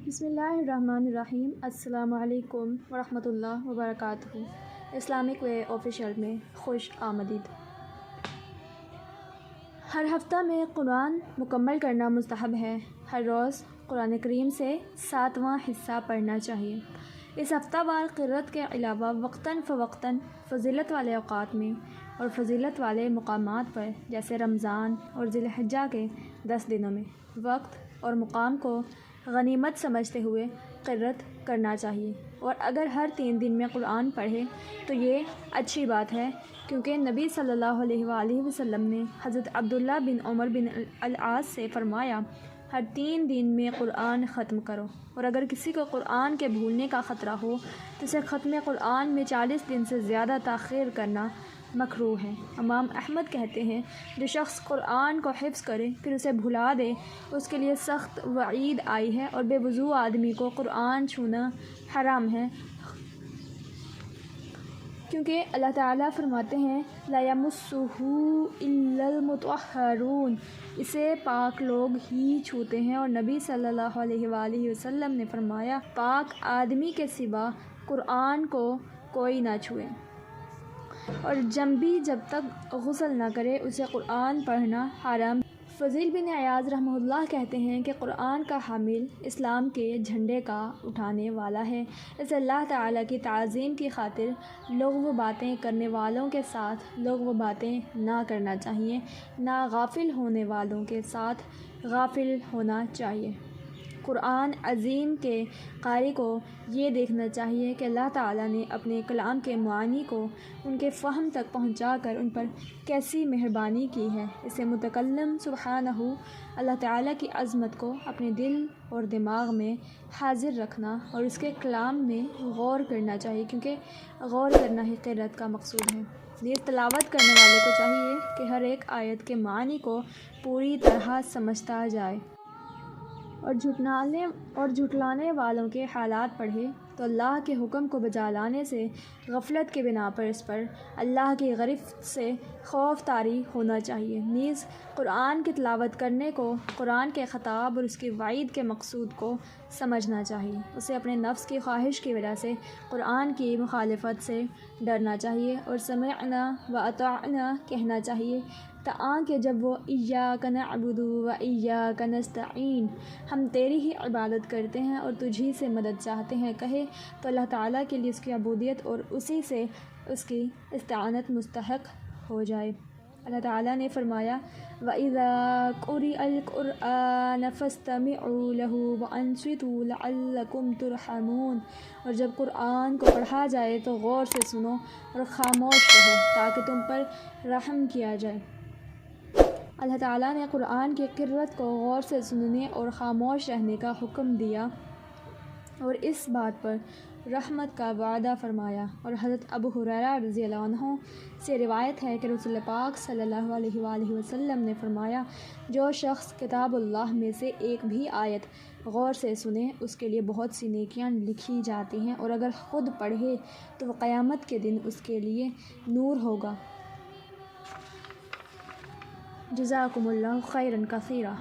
بسم اللہ الرحمن الرحیم۔ السلام علیکم ورحمۃ اللہ وبرکاتہ۔ اسلامک وے آفیشیل میں خوش آمدید۔ ہر ہفتہ میں قرآن مکمل کرنا مستحب ہے۔ ہر روز قرآن کریم سے 7واں حصہ پڑھنا چاہیے۔ اس ہفتہ وار قرأت کے علاوہ وقتاً فوقتاً فضیلت والے اوقات میں اور فضیلت والے مقامات پر جیسے رمضان اور ذی الحجہ کے 10 دنوں میں وقت اور مقام کو غنیمت سمجھتے ہوئے قرأت کرنا چاہیے، اور اگر ہر 3 دن میں قرآن پڑھے تو یہ اچھی بات ہے، کیونکہ نبی صلی اللہ علیہ وآلہ وسلم نے حضرت عبداللہ بن عمر بن العاص سے فرمایا، ہر 3 دن میں قرآن ختم کرو، اور اگر کسی کو قرآن کے بھولنے کا خطرہ ہو تو اسے ختم قرآن میں 40 دن سے زیادہ تاخیر کرنا مکروہ ہے۔ امام احمد کہتے ہیں، جو شخص قرآن کو حفظ کرے پھر اسے بھلا دے، اس کے لیے سخت وعید آئی ہے، اور بے وضو آدمی کو قرآن چھونا حرام ہے، کیونکہ اللہ تعالیٰ فرماتے ہیں لا یمسہ الا المطہرون، اسے پاک لوگ ہی چھوتے ہیں، اور نبی صلی اللہ علیہ وآلہ وسلم نے فرمایا، پاک آدمی کے سوا قرآن کو کوئی نہ چھوئے، اور جنبی جب تک غسل نہ کرے اسے قرآن پڑھنا حرام۔ فضیل بن عیاض رحمہ اللہ کہتے ہیں کہ قرآن کا حامل اسلام کے جھنڈے کا اٹھانے والا ہے، اسے اللہ تعالیٰ کی تعظیم کی خاطر لغو باتیں کرنے والوں کے ساتھ لغو باتیں نہ کرنا چاہیے، نہ غافل ہونے والوں کے ساتھ غافل ہونا چاہیے۔ قرآن عظیم کے قاری کو یہ دیکھنا چاہیے کہ اللہ تعالیٰ نے اپنے کلام کے معانی کو ان کے فہم تک پہنچا کر ان پر کیسی مہربانی کی ہے۔ اسے متکلم سبحانہ اللہ تعالیٰ کی عظمت کو اپنے دل اور دماغ میں حاضر رکھنا اور اس کے کلام میں غور کرنا چاہیے، کیونکہ غور کرنا ہی قرأت کا مقصود ہے۔ نیز تلاوت کرنے والے کو چاہیے کہ ہر ایک آیت کے معانی کو پوری طرح سمجھتا جائے، اور جھٹلانے والوں کے حالات پڑھے تو اللہ کے حکم کو بجا لانے سے غفلت کے بنا پر اس پر اللہ کی گرفت سے خوف طاری ہونا چاہیے۔ نیز قرآن کی تلاوت کرنے کو قرآن کے خطاب اور اس کی وعید کے مقصود کو سمجھنا چاہیے، اسے اپنے نفس کی خواہش کی وجہ سے قرآن کی مخالفت سے ڈرنا چاہیے، اور سمعنا و اطعنا کہنا چاہیے، تاکہ جب وہ ایاک نعبد و ایاک نستعین، ہم تیری ہی عبادت کرتے ہیں اور تجھ ہی سے مدد چاہتے ہیں، کہے تو اللہ تعالیٰ کے لیے اس کی عبودیت اور اسی سے اس کی استعانت مستحق ہو جائے۔ اللہ تعالیٰ نے فرمایا، وَإِذَا قُرِئَ الْقُرْآنُ فَاسْتَمِعُوا لَهُ وَأَنصِتُوا لَعَلَّكُمْ تُرْحَمُونَ، اور جب قرآن کو پڑھا جائے تو غور سے سنو اور خاموش رہو تاکہ تم پر رحم کیا جائے۔ اللہ تعالیٰ نے قرآن کی قرأت کو غور سے سننے اور خاموش رہنے کا حکم دیا اور اس بات پر رحمت کا وعدہ فرمایا، اور حضرت ابو ہریرہ رضی اللہ عنہ سے روایت ہے کہ رسول پاک صلی اللہ علیہ وآلہ وسلم نے فرمایا، جو شخص کتاب اللہ میں سے ایک بھی آیت غور سے سنے اس کے لیے بہت سی نیکیاں لکھی جاتی ہیں، اور اگر خود پڑھے تو وہ قیامت کے دن اس کے لیے نور ہوگا۔ جزاکم اللہ خیرا کثیرا۔